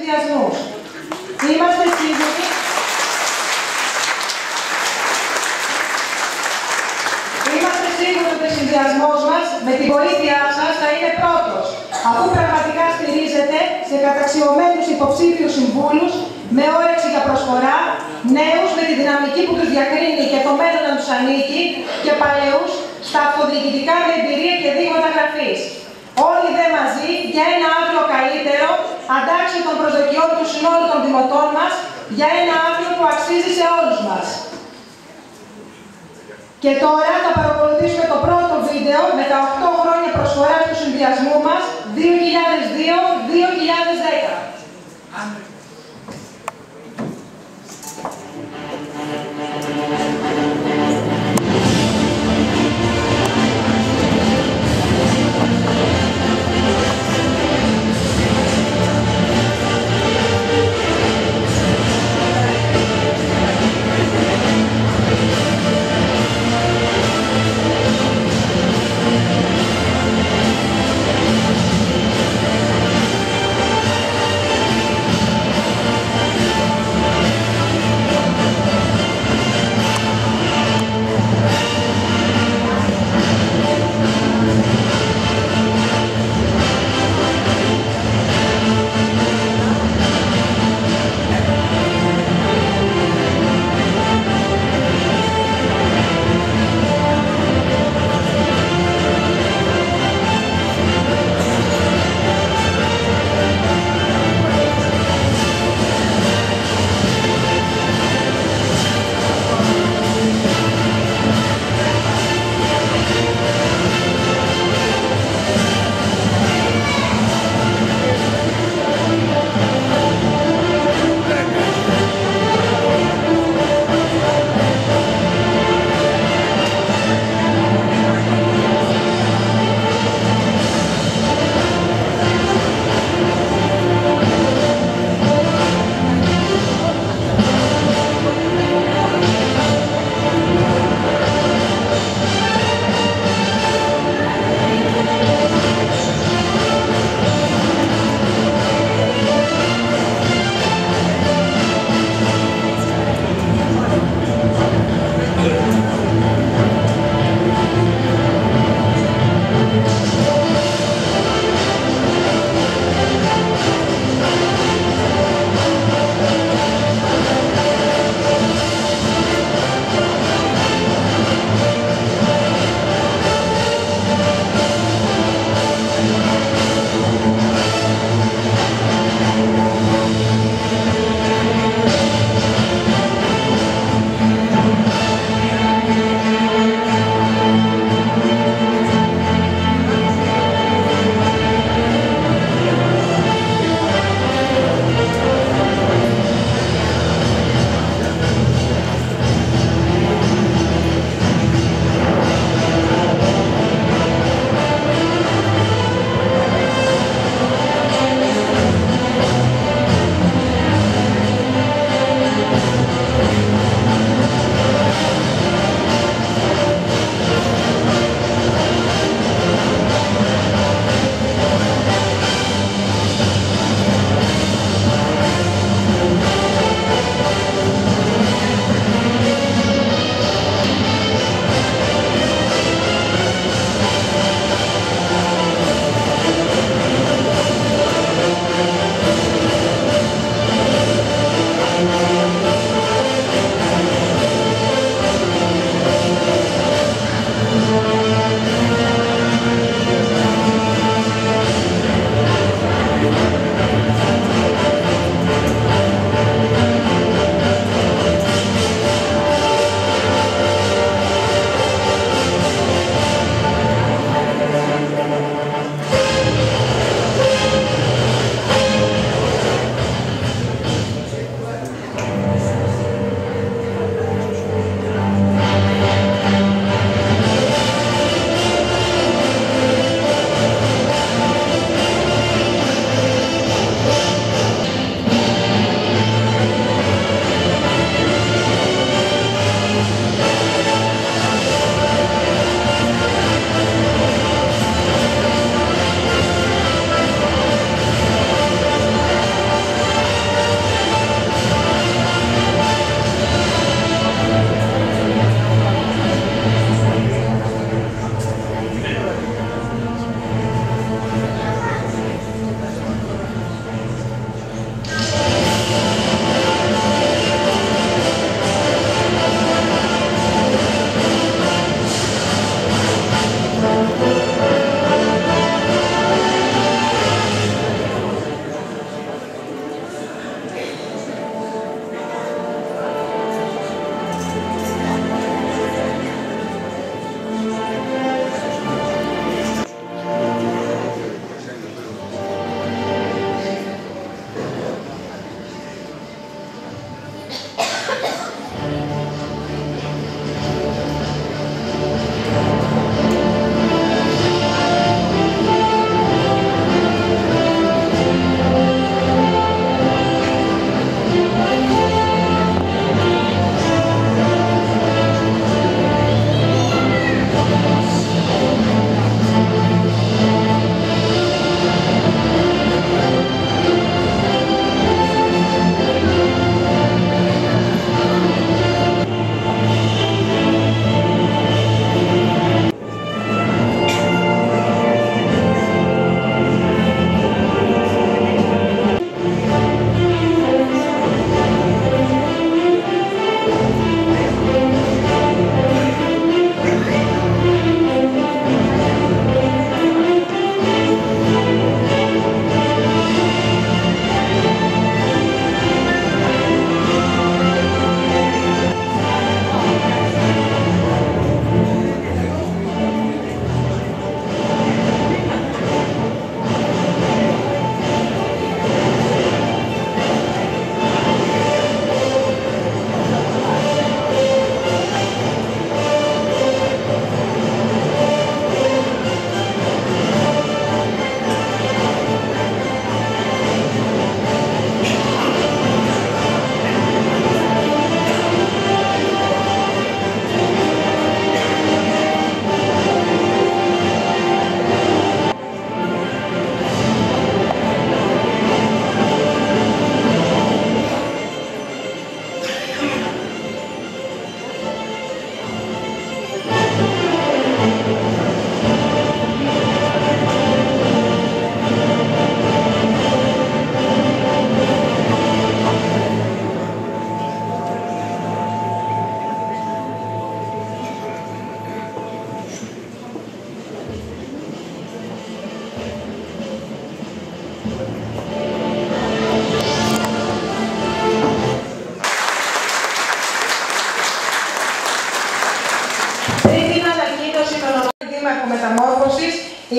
συνδυασμούς. Είμαστε σίγουροι ότι ο συνδυασμός μας, με τη βοήθειά σας, θα είναι πρώτος, αφού πραγματικά στηρίζεται σε καταξιωμένους υποψήφιους συμβούλους, με όρεξη για προσφορά, νέους με τη δυναμική που τους διακρίνει και το μέλλον να τους ανήκει, και παλαιούς στα αυτοδιοικητικά με εμπειρία και δείγματα γραφής. Όλοι δε μαζί για ένα αύριο καλύτερο, αντάξει των προσδοκιών του συνόλου των δημοτών μας, για ένα αύριο που αξίζει σε όλους μας. Και τώρα θα παρακολουθήσουμε το πρώτο βίντεο με τα 8 χρόνια προσφοράς του συνδυασμού μας 2002-2010.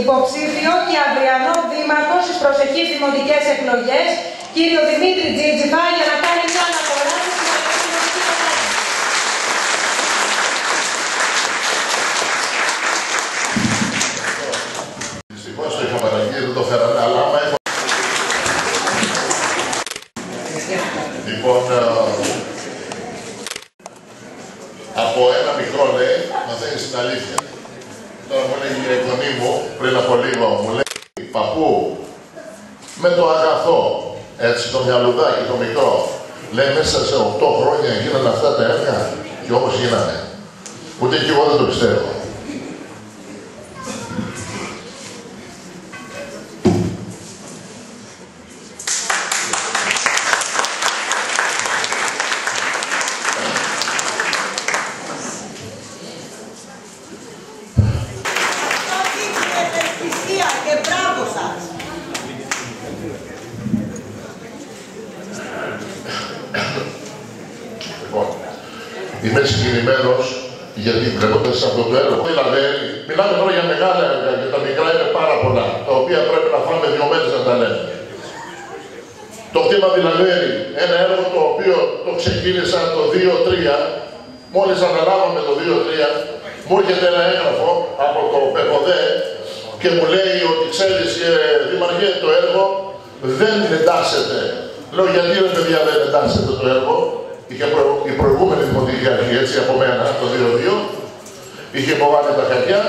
υποψήφιο και αυριανό δήμαρχο στις προσεχείς δημοτικές εκλογές, κύριο Δημήτρη Τζίτζιβα, για να κάνει μια αναφορά στη συμμετοχή. Δυστυχώς το είχαμε αναγγείλει, δεν το φέραμε, αλλά άμα έχω... Λοιπόν, από ένα μικρό λέει, μαθαίνεις την αλήθεια. Τώρα μου έλεγε η εκδομή μου, πριν από λίγο, μου λέει παππού, με το αγαθό, έτσι το μυαλουδάκι, το μικρό, λέει μέσα σε 8 χρόνια γίνανε αυτά τα έργα και όμως γίνανε. Ούτε και εγώ δεν το πιστεύω. Και μπράβο σας. Λοιπόν, είμαι συγκινημένος γιατί βλέποντας αυτό το έργο. Δηλαδή, μιλάμε τώρα για μεγάλα έργα και τα μικρά είναι πάρα πολλά, τα οποία πρέπει να φάμε 2 μέρες να τα λέμε. Το κτήμα Βιλαβέρη, ένα έργο το οποίο το ξεκίνησα το 2-3, μόλις αναλάβαμε το 2-3, μου έρχεται ένα έγγραφο από το ΠΕΠΟΔΕ και μου λέει ότι ξέρεις Δήμαρχε, το έργο δεν εντάσσεται. Λέω γιατί ρε παιδιά δεν εντάσσεται το έργο. Είχε η προηγούμενη δημοτική αρχή, έτσι από μένα, το 2-2, είχε υποβάλει τα χαρτιά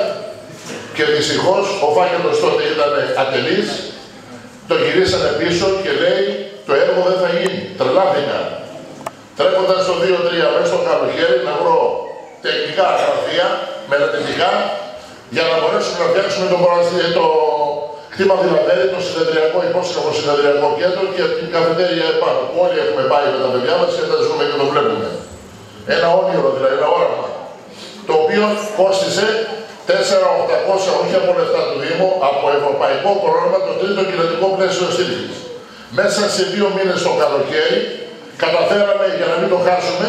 και δυστυχώς ο φάκελος τότε ήταν ατελής. Το γυρίσανε πίσω και λέει το έργο δεν θα γίνει. Τρελάθηκα. Τρέχοντας το 2-3 μέσα στο καλοκαίρι να βρω τεχνικά γραφεία, μελετητικά, για να μπορέσουμε να φτιάξουμε το κτήμα Βιλαβέρη, το συνεδριακό, υπόσχετο συνεδριακό κέντρο και την καφετέρια επάνω. Που όλοι έχουμε πάει με τα παιδιά μας και τα ζούμε και το βλέπουμε. Ένα όνειρο δηλαδή, ένα όραμα. Το οποίο κόστισε 4.800, όχι από λεφτά του Δήμου, από ευρωπαϊκό πρόγραμμα, το τρίτο κοινοτικό πλαίσιο στήριξης. Μέσα σε 2 μήνες το καλοκαίρι καταφέραμε, για να μην το χάσουμε,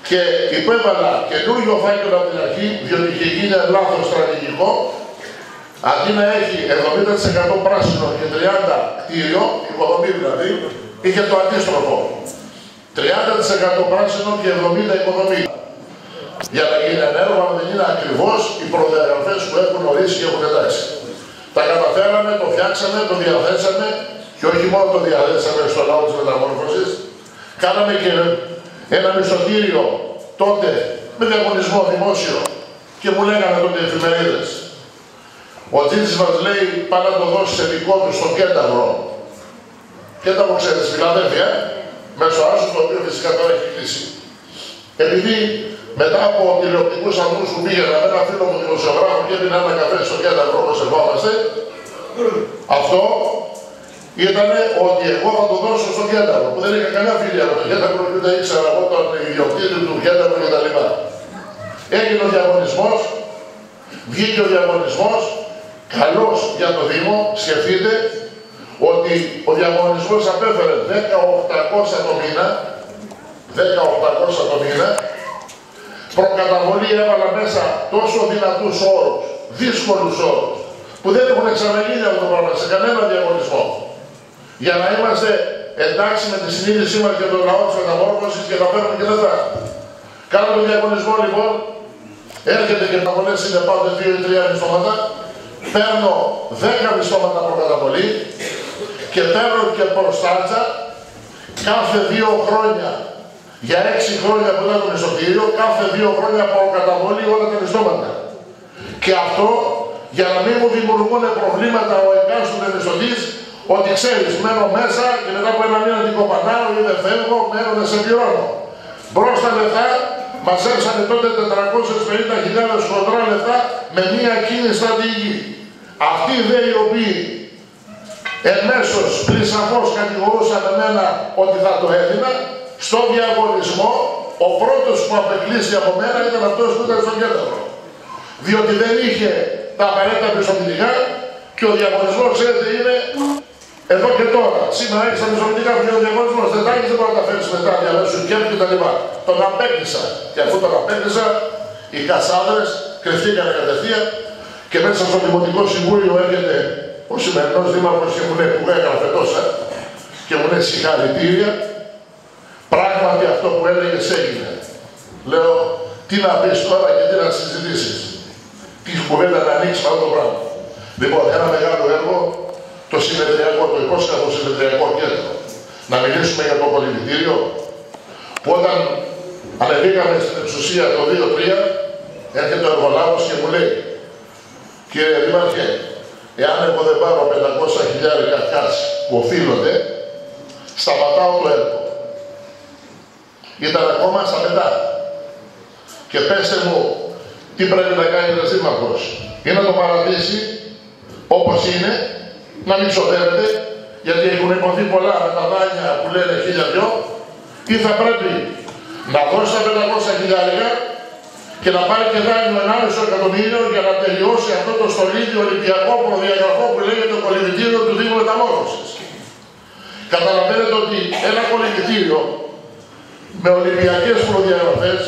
και υπέβαλα καινούργιο φάκελο από την αρχή, διότι είχε γίνει λάθος στρατηγικό. Αντί να έχει 70% πράσινο και 30% κτίριο, οικοδομή δηλαδή, είχε το αντίστροφο. 30% πράσινο και 70% οικοδομή. Για να γίνει ένα έργο, αν δεν είναι ακριβώς οι προδιαγραφές που έχουν ορίσει και έχουν εντάξει. Τα καταφέραμε, το φτιάξαμε, το διαθέσαμε και όχι μόνο το διαθέσαμε στο λαό της μεταμόρφωσης, κάναμε και ένα μισθωτήριο τότε με διαγωνισμό δημόσιο και μου λέγανε τότε οι εφημερίδες. Ο Τζίτζης μας λέει πάει να το δώσει σε δικό του στο Κένταυρο. Κένταυρο ξέρεις, Φιλαδέλφια, μέσω Άσου, το οποίο φυσικά τώρα έχει κλείσει. Επειδή μετά από τηλεοπτικούς αγμούς που πήγαινα με ένα φίλο μου δημοσιογράφο και έπινα ένα καφέ στο Κένταυρο όπως ερχόμαστε, αυτό ήταν ότι εγώ θα το δώσω στο Κένταυρο, που δεν είχα κανένα φίλια από το Κένταυρο και ούτε ήξερα εγώ τον ιδιοκτήτη του Κένταυρου κτλ. Έγινε ο διαγωνισμός, βγήκε ο διαγωνισμός, καλός για το Δήμο, σκεφτείτε ότι ο διαγωνισμός απέφερε 10.800 το μήνα, 10.800 το μήνα, προκαταβολή έβαλα μέσα τόσο δυνατούς όρους, δύσκολους όρους, που δεν έχουν ξαναγίνει αυτό το πράγμα σε κανένα διαγωνισμό. Για να είμαστε εντάξει με τη συνείδησή μας για τον λαό της μεταμόρφωσης και να παίρνουμε και λεφτά. Κάνω τον διαγωνισμό λοιπόν, έρχεται και τα βολές είναι πάντα 2 ή 3 μισθώματα, παίρνω 10 μισθώματα προκαταβολή και παίρνω και προστάτσα κάθε 2 χρόνια. Για 6 χρόνια που ήταν το μισθωτήριο, κάθε 2 χρόνια προκαταβολή όλα τα μισθώματα. Και αυτό για να μην μου δημιουργούν προβλήματα ο εκάστοτε μισθωτής, ότι ξέρεις, μένω μέσα και μετά από 1 μήνα την κοπανάω ή δεν φεύγω, μένω να σε πληρώνω. Μπρος τα λεφτά, μαζέψανε τότε 450.000 χοντρά λεφτά με μία κοινή στρατηγική. Αυτοί δε οι οποίοι εμέσως πλησαφώς κατηγορούσαν εμένα ότι θα το έδινα, στο διαγωνισμό ο πρώτος που απεκλείσει από μένα ήταν αυτός που ήταν στο Κένταυρο. Διότι δεν είχε τα απαραίτητα πιστοποιητικά και ο διαγωνισμός, ξέρετε, είναι εδώ και τώρα. Σήμερα έχεις τα πιστοποιητικά που είναι ο διαγωνισμός, δεν τα έχεις, δεν μπορεί να τα φέρεις μετά, διαβάσεις και τα λοιπά. Τον απέκλεισα. Και αφού τον απέκλεισα, οι κασάδρες κρυφτήκανε κατευθείαν και μέσα στο Δημοτικό Συμβούλιο έρχεται ο σημερινός Δήμαρχος και μου λέει που έγραφε τόσα και μου λέει συγχαρητήρια, πράγματι αυτό που έλεγες έγινε. Λέω, τι να πεις τώρα και τι να συζητήσεις. Τι κουβέντα να ανοίξει αυτό το πράγμα. Λοιπόν, ένα μεγάλο έργο, το συνεδριακό, το υπόσχατο συνεδριακό κέντρο. Να μιλήσουμε για το κολυμβητήριο, που όταν ανεβήκαμε στην εξουσία το 2-3, έρχεται ο εργολάβος και μου λέει, κύριε Δήμαρχε, εάν εγώ δεν πάρω 500.000 κάτση που οφείλονται, σταματάω το έργο. Ήταν ακόμα στα μετά. Και πέστε μου, τι πρέπει να κάνει ένας Δήμαρχος. Ή να το παρατήσει όπως είναι, να μην ξοδεύεται, γιατί έχουν υποθεί πολλά με τα δάνεια που λένε 1000 ή θα πρέπει να δώσει τα 500.000 και να πάρει και δάνειο 1,5 εκατομμύριο για να τελειώσει αυτό το στολίδι ολυμπιακό προδιαγραφό που λέγεται το κολυμβητήριο του Δήμου Μεταμόρφωσης. Καταλαβαίνετε ότι ένα κολυμβητήριο με ολυμπιακές προδιαγραφές,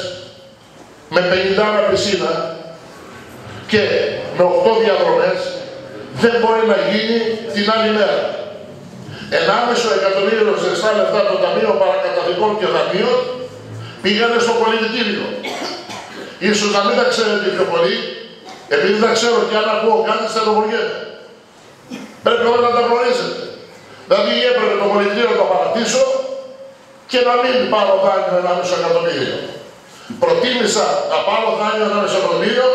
με 50 πισίνα και με 8 διαδρομές δεν μπορεί να γίνει την άλλη μέρα. 1,5 εκατομμύριο ζεστά λεφτά το Ταμείο Παρακαταθήκων και Δανείων πήγανε στο κολυμβητήριο. Ίσως να μην τα ξέρετε πιο πολύ, επειδή δεν ξέρω και αν ακούω κάτι στενοχωριέμαι. Πρέπει όλα να τα γνωρίζετε. Δηλαδή έπρεπε το κολυμβητήριο να το παρατήσω και να μην πάρω δάνειο 1,5 εκατομμύριο. Προτίμησα να πάρω δάνειο 1,5 εκατομμύριο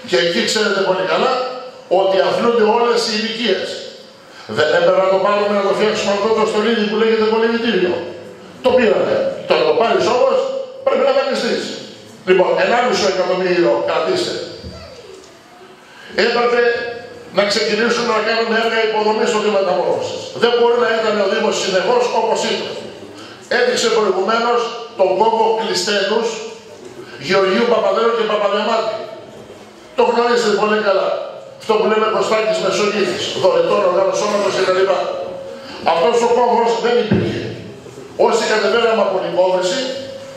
και εκεί ξέρετε πολύ καλά ότι αφήνονται όλες οι ηλικίες. Δεν έπρεπε να το πάρουμε να το φτιάξουμε αυτό το στολίδι που λέγεται κολυμβητήριο. Το πήρανε. Το να το πάρεις όμως πρέπει να δανειστείς. Λοιπόν, 1,5 εκατομμύριο κρατήστε. Έπρεπε να ξεκινήσουμε να κάνουμε έργα υποδομής στο Δήμο Μεταμόρφωσης. Δεν μπορεί να ήταν ο Δήμος συνεχώς όπως ήταν. Έδειξε προηγουμένως τον κόμπο Κλειστένους, Γεωργίου Παπαδέρου και Παπαδιαμάτη. Το γνωρίζετε πολύ καλά. Αυτό που λέμε Κωστάκης Μεσογείτης, δωρητών οργανωσόμενος κτλ. Αυτός ο κόμπος δεν υπήρχε. Όσοι κατεβαίναμε από την κόβρηση,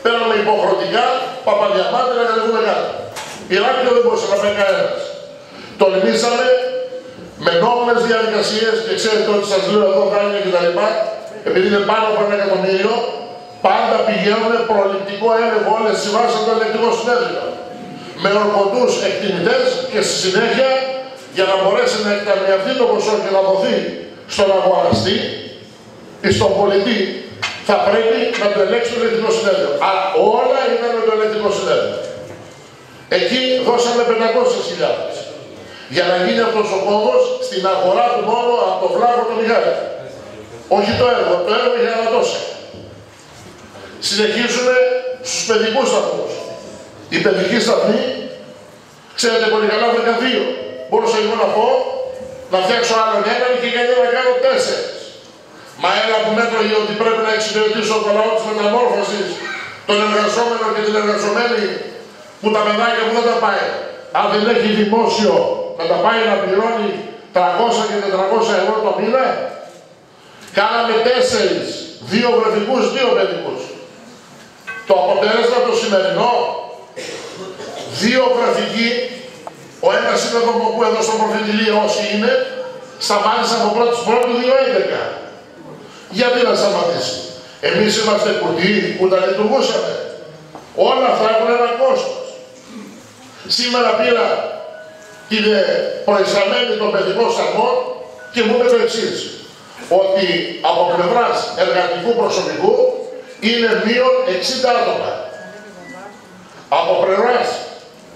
παίρναμε υποχρεωτικά Παπαδιαμάτη να κατεβούμε κάτω. Ηράκλειο δεν μπορούσε να πάει κανένας. Τολμήσαμε με νόμιμες διαδικασίες και ξέρετε ότι σας λέω εδώ δάνεια κτλ. Επειδή είναι πάνω από 1 εκατομμύριο, πάντα πηγαίνουν προληπτικό έλεγχο όλες τις συμβάσεις από το ελεκτικό συνέδριο. Με ορκωτούς εκτιμητές και στη συνέχεια για να μπορέσει να εκταμιευτεί το ποσό και να δοθεί στον αγοραστή ή στον πολιτή, θα πρέπει να το ελέγξει το ελεκτικό συνέδριο. Αλλά όλα ήταν με το ελεκτικό συνέδριο. Εκεί δώσαμε 500.000 για να γίνει αυτός ο κόμβος στην αγορά του μόνο από το Βλάβο το Μιχάλη. Όχι το έργο για να δώσει. Συνεχίζουμε στους παιδικούς σταθμούς. Η παιδική σταθμή, ξέρετε πολύ καλά, 12. Μπορούσα εγώ να πω, να φτιάξω άλλον έναν και για να κάνω 4. Μα ένα που μέτρωγε ότι πρέπει να εξυπηρετήσω το λαό της Μεταμόρφωσης, τον εργαζόμενο και την εργαζομένη, που τα παιδάκια μου δεν τα πάει. Αν δεν έχει δημόσιο να τα πάει να πληρώνει 300 και 400 ευρώ το μήνα, κάναμε 4, 2 βρεφικούς, 2 παιδικούς. Το αποτέλεσμα το σημερινό, 2 βρεφικοί, ο ένας είναι που εδώ στο προφητηλίο όσοι είναι, σταμάτησαν από 1η του 2011. Γιατί να σταματήσει. Εμείς είμαστε κουτί που τα λειτουργούσαμε. Όλα αυτά έχουν ένα κόστος. Σήμερα πήρα την προϊσταμένη των παιδικών σταθμών και μου είπε το εξής. Ότι από πλευράς εργατικού προσωπικού είναι μείον 60 άτομα. Από πλευράς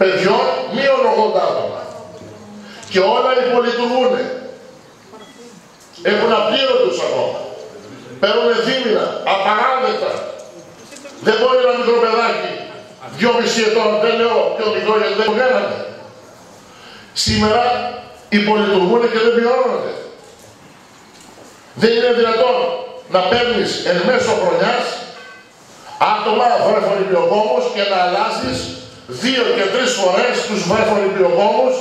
παιδιών μείον 80 άτομα. Και όλα υπολειτουργούν. Έχουν απλήρωτους ακόμα. Παίρνουν δίμηνα, απαράδεκτα. Δεν μπορεί ένα μικρό παιδάκι 2,5 ετών, δεν λέω πιο μικρό γιατί δεν το κάνανε. Σήμερα υπολειτουργούν και δεν πληρώνονται. Δεν είναι δυνατόν να παίρνεις εν μέσω χρονιάς άτομα βρέφονιπιοκόμους και να αλλάζεις 2 και 3 φορές τους βρέφονιπιοκόμους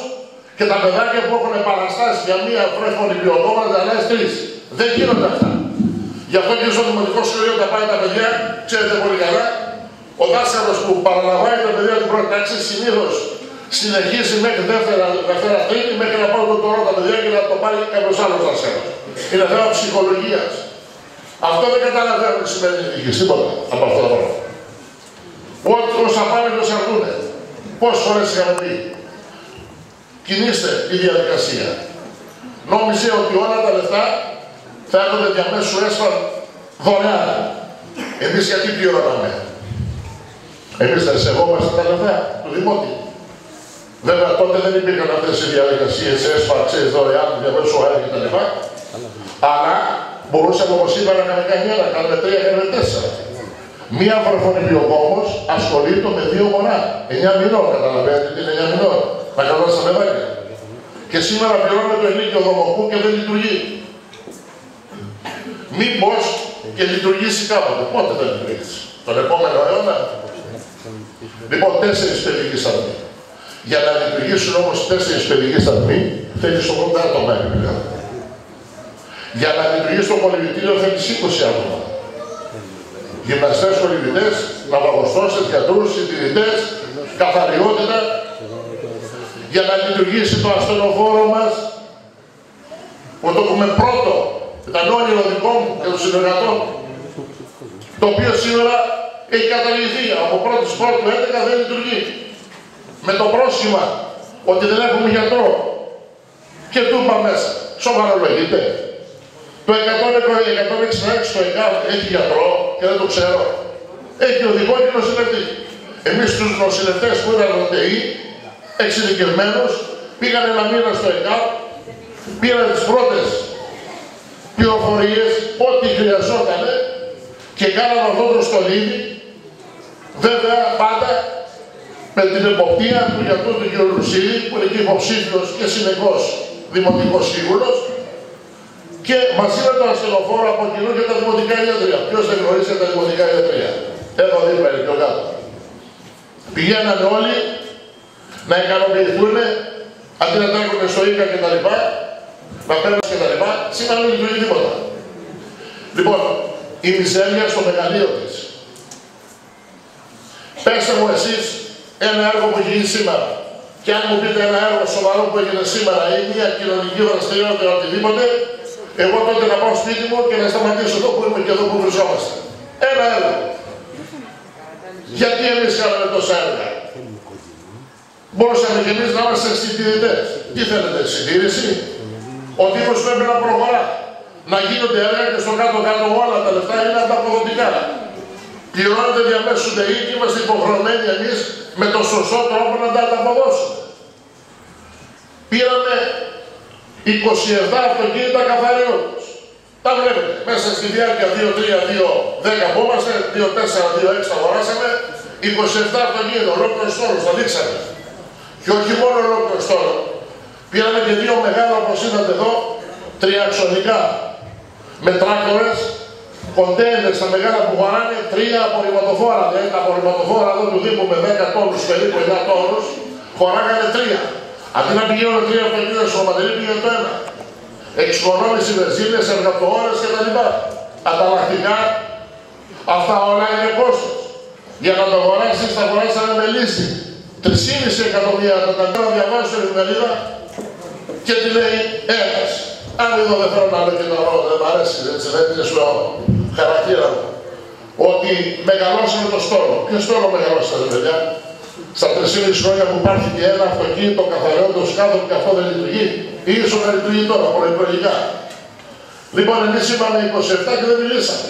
και τα παιδάκια που έχουν επαναστάσει για μία βρέφονιπιοκόμα να τα αλλάζεις 3. Δεν γίνονται αυτά. Γι' αυτό και στο δημοτικό σχολείο τα πάει τα παιδιά, ξέρετε πολύ καλά, ο δάσκαλος που παραλαμβάνει τα παιδιά την πρώτη τάξη συνήθως συνεχίσει μέχρι Δευτέρα Τρίτη, μέχρι να πάρει τον τωρό τα παιδιά και να το πάρει κάποιος άλλος να σέρω. Είναι θέμα ψυχολογίας. Αυτό δεν καταλαβαίνω τι σημαίνει νίκη, τίποτα από αυτό το πράγμα. Όσα πάνε και όσα αρθούνε. Πόσες φορές είχαμε πει, κινήστε τη διαδικασία. Νόμιζε ότι όλα τα λεφτά θα έρχονται διαμέσου έσφαλ δωρεάν. Εμείς γιατί πληρώναμε. Εμείς δεν σεβόμαστε τα λεφτά του Δημότη. Βέβαια τότε δεν υπήρχαν αυτές οι διαδικασίες έσφαλ, ξέρεις, δωρεάν, διαμέσου αέρα κτλ. Αλλά μπορούσαμε όπως είπα να κάνουμε κάνει ένα, κάνουμε 3, κάνουμε 4. Μία βρεφονιπιοκόμος ασχολείται με 2 μωρά. 9 μηνών, καταλαβαίνετε τι είναι 9 μηνών. Να καλώς τα παιδάκια. Και σήμερα πληρώνουμε το ενίκιο δομοκού και δεν λειτουργεί. Μήπως και λειτουργήσει κάποτε. Πότε θα λειτουργήσει. Τον επόμενο αιώνα. Λοιπόν, 4 παιδικοί σταθμοί. Για να λειτουργήσουν όμως 4 παιδικοί σταθμοί, θέλει 80 άτομα επιπλέον. Για να λειτουργήσει το κολυβητήριο θέλει 20 άτομα. Γυμναστές, κολυβητές, ναυαγοστώσες, γιατρούς, συντηρητές, καθαριότητα. Για να λειτουργήσει το ασθενοφόρο μας, που το έχουμε πρώτο, ήταν όνειρο δικό μου και των συνεργατών, το οποίο σήμερα έχει καταργηθεί από 1η Πρώτου 11 δεν λειτουργεί. Με το πρόσχημα ότι δεν έχουμε γιατρό. Και τούμπα μέσα. Σοβαρολογείτε. Το 166 στο ΕΚΑΒ έχει γιατρό και δεν το ξέρω. Έχει οδηγό και νοσηλευτή. Εμείς τους νοσηλευτές που ήταν ΟΤΕΗ, εξειδικευμένους, πήγαν ένα μήνα στο ΕΚΑΒ, πήραν τις πρώτες πληροφορίες, ό,τι χρειαζόταν και κάναμε αυτό το στολίδι, βέβαια πάντα με την εποπτεία του γιατρού του κ. Λουσίδη, που είναι και υποψήφιος και συνεχώς δημοτικός σύμβουλος, και μαζί με το ασθενοφόρο από κοινού και τα δημοτικά ιατρία. Ποιος δεν γνωρίζει τα δημοτικά ιατρία. Εδώ δίπλα είναι πιο κάτω. Πηγαίνανε όλοι να ικανοποιηθούν, αντί να τρέχουν στο ΙΚΑ και τα λοιπά, να παίρνουν και τα λοιπά, σήμερα δεν λειτουργεί τίποτα. Λοιπόν, η μιζέρια στο μεγαλείο της. Πέστε μου εσείς ένα έργο που έχει γίνει σήμερα. Και αν μου πείτε ένα έργο σοβαρό που έγινε σήμερα ή μια κοινωνική δραστηριότητα ή οτιδήποτε, εγώ τότε να πάω σπίτι μου και να σταματήσω εδώ που είμαι και εδώ που βρισκόμαστε. Ένα έργο. Γιατί εμείς κάναμε τόσα έργα. Μπορούσαμε και εμείς να είμαστε συντηρητές. Τι θέλετε, συντήρηση. Ο Δήμος πρέπει να προχωρά. Να γίνονται έργα και στο κάτω-κάτω όλα τα λεφτά είναι ανταποδοτικά. Πληρώνεται διαμέσου ΔΕΗ και είμαστε υποχρεωμένοι εμείς με το σωστό τρόπο να τα ανταποδώσουμε. Πήραμε 27 αυτοκίνητα καθαριότητας. Τα βλέπετε. Μέσα στη διάρκεια 2-3-2-10 που είμαστε, 2-4-2-6 αγοράσαμε, 27 αυτοκίνητα, ολόκληρο στόλο, το δείξαμε. Και όχι μόνο ολόκληρο στόλο. Πήραμε και 2 μεγάλα, όπως είδατε εδώ, τριαξονικά με τράκτορες, κοντέινερ στα μεγάλα που βαράνε, 3 απορριμματοφόρα. Δηλαδή τα απορριμματοφόρα εδώ του Δήμου με 10 τόνους, περίπου 9 τόνους, χωράγανε 3. Αντί να πηγαίνουν 3 αυτοκίνητα στο σωματερί, πήγαινε το 1. Εξοικονόμηση βενζίνες, εργατοώρες κτλ. Ανταλλακτικά, αυτά όλα είναι κόστος. Για να το αγοράσεις, θα αγοράσανε με λύση. 3,5 εκατομμύρια τα να διαβάζω στην εφημερίδα και τι λέει ένας. Αν εδώ δεν θέλω να λέω και το ρόλο, δεν μ' αρέσει, έτσι, δεν είναι στο χαρακτήρα μου. Ότι μεγαλώσαμε το στόλο. Ποιο στόλο μεγαλώσαμε, παιδιά. Στα 3,5 χρόνια που υπάρχει και ένα αυτοκίνητο καθαριότητος κάτω και αυτό δεν λειτουργεί, ή ίσως να λειτουργεί τώρα, προεκλογικά. Λοιπόν, εμείς είπαμε 27 και δεν μιλήσαμε.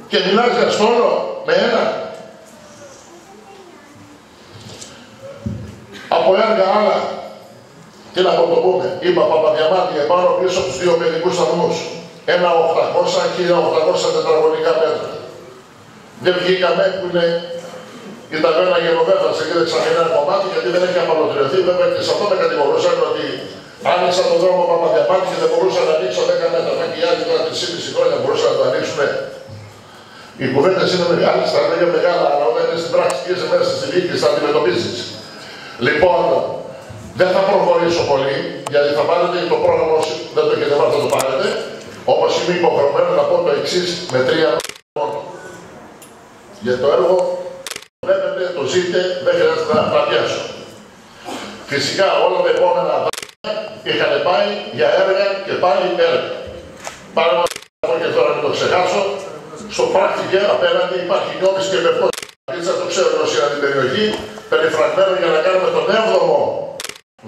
Και μιλάς για στόλο με ένα. Από έργα άλλα, τι να το πούμε, είπα Παπαδιαμάντη επάνω πίσω από τους 2 παιδικούς σταθμούς. Ένα 800 και 1800 τετραγωνικά μέτρα. Δεν βγήκαμε που είναι η ταβέρνα Γενοβέφας, εκεί δεξαμενά ένα κομμάτι, γιατί δεν έχει απαλωτριωθεί. Βέβαια και σε αυτό με κατηγορούσαν ότι άνοιξα τον δρόμο Παπαδιαμάντη και δεν μπορούσα να ανοίξω 10 μέτρα. Μα και οι άλλοι τώρα 3,5 χρόνια μπορούσαν να το ανοίξουν. Οι κουβέντες είναι μεγάλες, τα λέγια μεγάλα, αλλά όταν είναι στην πράξη και είσαι μέσα στη διοίκηση θα αντιμετωπίσεις. Λοιπόν, δεν θα προχωρήσω πολύ, γιατί θα πάρετε το πρόγραμμα όσοι δεν το έχετε μάθει θα το πάρετε. Όμως είμαι υποχρεωμένο να πω το εξής με 3 μόνο. Για το έργο, βλέπετε, το ζείτε, δεν χρειάζεται να πλατιάσω. Φυσικά όλα τα επόμενα είχαν πάει για έργα και πάλι έργα. Παραδείγματος και τώρα μην το ξεχάσω, στο πράκτηκε απέναντι υπάρχει νιώμης και πευτός. Έτσι θα το ξέρουν όσοι είναι την περιοχή, περιφραγμένο για να κάνουμε τον 7ο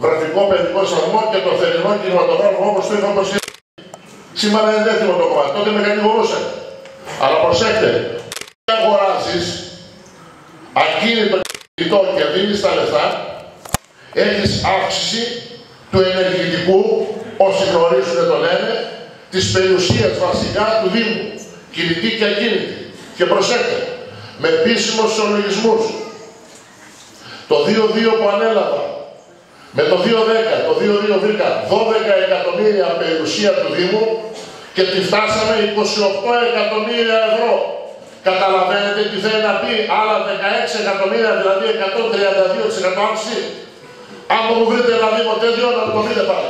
γραφικό παιδικό σταθμό και το θερινό κινηματογράφο όπως το είχαμε προσχεθεί. Σήμερα είναι έτοιμο το κομμάτι, τότε με κατηγορούσαν. Αλλά προσέχτε, όταν αγοράζεις ακίνητο κινητό και δίνεις τα λεφτά, έχεις αύξηση του ενεργητικού, όσοι γνωρίζουν το λένε, της περιουσίας βασικά του Δήμου, κινητή και ακίνητη. Και προσέχτε, με επίσημους ισολογισμούς, το 2-2 που ανέλαβα, με το 2-10, το 2-2 βρήκα 12 εκατομμύρια περιουσία του Δήμου και τη φτάσαμε 28 εκατομμύρια ευρώ. Καταλαβαίνετε τι θέλει να πει άλλα 16 εκατομμύρια, δηλαδή 132% αύξηση. Αν μου βρείτε ένα Δήμο τέτοιο, να το βρείτε πάλι.